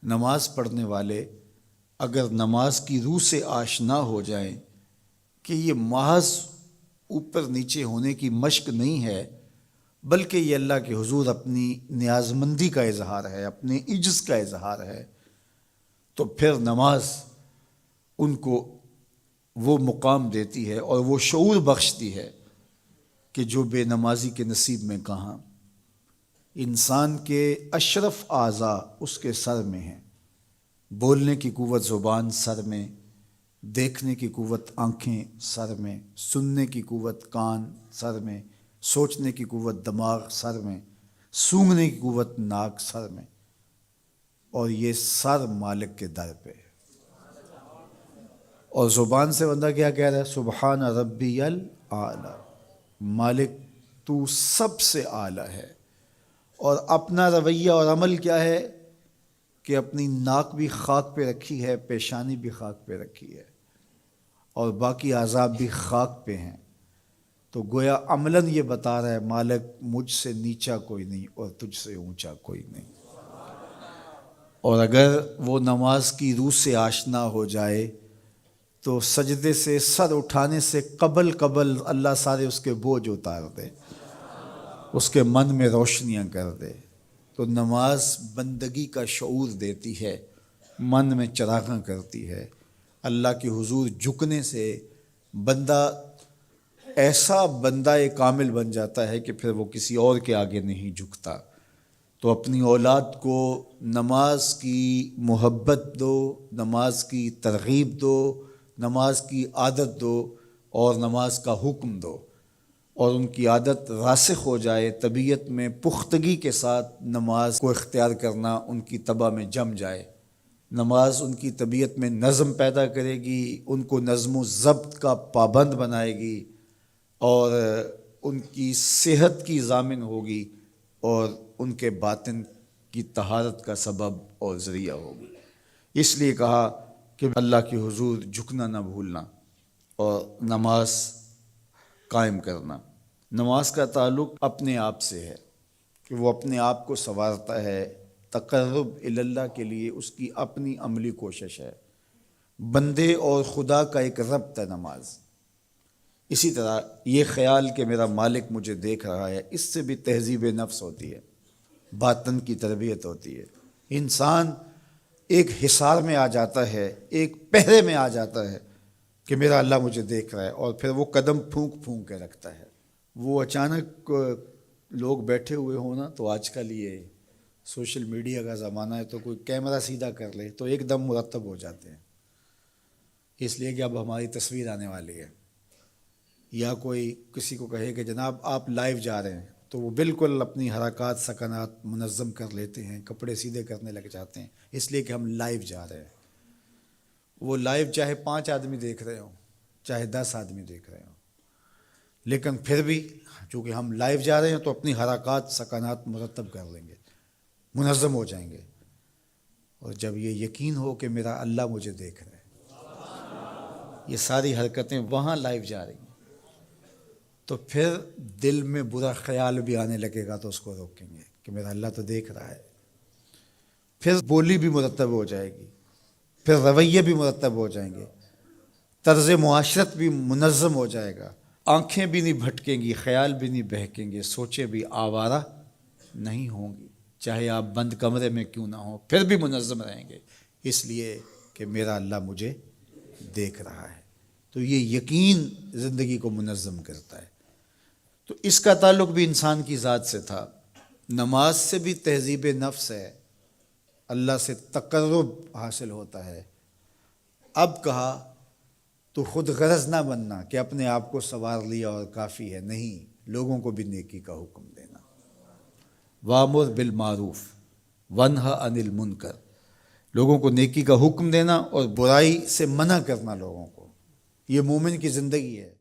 نماز پڑھنے والے اگر نماز کی روح سے آشنا ہو جائیں کہ یہ محض اوپر نیچے ہونے کی مشق نہیں ہے، بلکہ یہ اللہ کے حضور اپنی نیازمندی کا اظہار ہے، اپنے عجز کا اظہار ہے، تو پھر نماز ان کو وہ مقام دیتی ہے اور وہ شعور بخشتی ہے کہ جو بے نمازی کے نصیب میں کہاں۔ انسان کے اشرف اعضاء اس کے سر میں ہیں، بولنے کی قوت زبان سر میں، دیکھنے کی قوت آنکھیں سر میں، سننے کی قوت کان سر میں، سوچنے کی قوت دماغ سر میں، سونگھنے کی قوت ناک سر میں، اور یہ سر مالک کے در پہ۔ اور زبان سے بندہ کیا کہہ رہا ہے؟ سبحان ربی الاعلی، مالک تو سب سے اعلیٰ ہے۔ اور اپنا رویہ اور عمل کیا ہے کہ اپنی ناک بھی خاک پہ رکھی ہے، پیشانی بھی خاک پہ رکھی ہے، اور باقی اعضاء بھی خاک پہ ہیں۔ تو گویا عملاً یہ بتا رہا ہے مالک مجھ سے نیچا کوئی نہیں اور تجھ سے اونچا کوئی نہیں۔ اور اگر وہ نماز کی روح سے آشنا ہو جائے تو سجدے سے سر اٹھانے سے قبل اللہ سارے اس کے بوجھ اتار دے، اس کے من میں روشنیاں کر دے۔ تو نماز بندگی کا شعور دیتی ہے، من میں چراغاں کرتی ہے۔ اللہ کے حضور جھکنے سے بندہ ایسا بندہ کامل بن جاتا ہے کہ پھر وہ کسی اور کے آگے نہیں جھکتا۔ تو اپنی اولاد کو نماز کی محبت دو، نماز کی ترغیب دو، نماز کی عادت دو اور نماز کا حکم دو، اور ان کی عادت راسخ ہو جائے، طبیعت میں پختگی کے ساتھ نماز کو اختیار کرنا ان کی طبع میں جم جائے۔ نماز ان کی طبیعت میں نظم پیدا کرے گی، ان کو نظم و ضبط کا پابند بنائے گی، اور ان کی صحت کی ضامن ہوگی، اور ان کے باطن کی طہارت کا سبب اور ذریعہ ہوگی۔ اس لیے کہا کہ اللہ کے حضور جھکنا نہ بھولنا اور نماز قائم کرنا۔ نماز کا تعلق اپنے آپ سے ہے کہ وہ اپنے آپ کو سنوارتا ہے، تقرب اللہ کے لیے اس کی اپنی عملی کوشش ہے۔ بندے اور خدا کا ایک ربط ہے نماز۔ اسی طرح یہ خیال کہ میرا مالک مجھے دیکھ رہا ہے، اس سے بھی تہذیب نفس ہوتی ہے، باطن کی تربیت ہوتی ہے۔ انسان ایک حصار میں آ جاتا ہے، ایک پہرے میں آ جاتا ہے کہ میرا اللہ مجھے دیکھ رہا ہے، اور پھر وہ قدم پھونک پھونک کے رکھتا ہے۔ وہ اچانک لوگ بیٹھے ہوئے ہوں نا، تو آج کل یہ سوشل میڈیا کا زمانہ ہے، تو کوئی کیمرہ سیدھا کر لے تو ایک دم مرتب ہو جاتے ہیں، اس لیے کہ اب ہماری تصویر آنے والی ہے۔ یا کوئی کسی کو کہے کہ جناب آپ لائیو جا رہے ہیں، تو وہ بالکل اپنی حرکات سکنات منظم کر لیتے ہیں، کپڑے سیدھے کرنے لگ جاتے ہیں، اس لیے کہ ہم لائیو جا رہے ہیں۔ وہ لائیو چاہے 5 آدمی دیکھ رہے ہوں، چاہے 10 آدمی دیکھ رہے ہوں، لیکن پھر بھی چونکہ ہم لائیو جا رہے ہیں تو اپنی حرکات سکنات مرتب کر لیں گے، منظم ہو جائیں گے۔ اور جب یہ یقین ہو کہ میرا اللہ مجھے دیکھ رہا ہے، یہ ساری حرکتیں وہاں لائیو جا رہی ہیں، تو پھر دل میں برا خیال بھی آنے لگے گا تو اس کو روکیں گے کہ میرا اللہ تو دیکھ رہا ہے۔ پھر بولی بھی مرتب ہو جائے گی، پھر رویے بھی مرتب ہو جائیں گے، طرز معاشرت بھی منظم ہو جائے گا، آنکھیں بھی نہیں بھٹکیں گی، خیال بھی نہیں بہکیں گے، سوچیں بھی آوارہ نہیں ہوں گی، چاہے آپ بند کمرے میں کیوں نہ ہوں، پھر بھی منظم رہیں گے، اس لیے کہ میرا اللہ مجھے دیکھ رہا ہے۔ تو یہ یقین زندگی کو منظم کرتا ہے۔ تو اس کا تعلق بھی انسان کی ذات سے تھا۔ نماز سے بھی تہذیب نفس ہے، اللہ سے تقرب حاصل ہوتا ہے۔ اب کہا تو خود غرض نہ بننا کہ اپنے آپ کو سنوار لیا اور کافی ہے، نہیں، لوگوں کو بھی نیکی کا حکم دینا۔ وامر بالمعروف ونہا عن المنکر، لوگوں کو نیکی کا حکم دینا اور برائی سے منع کرنا لوگوں کو، یہ مومن کی زندگی ہے۔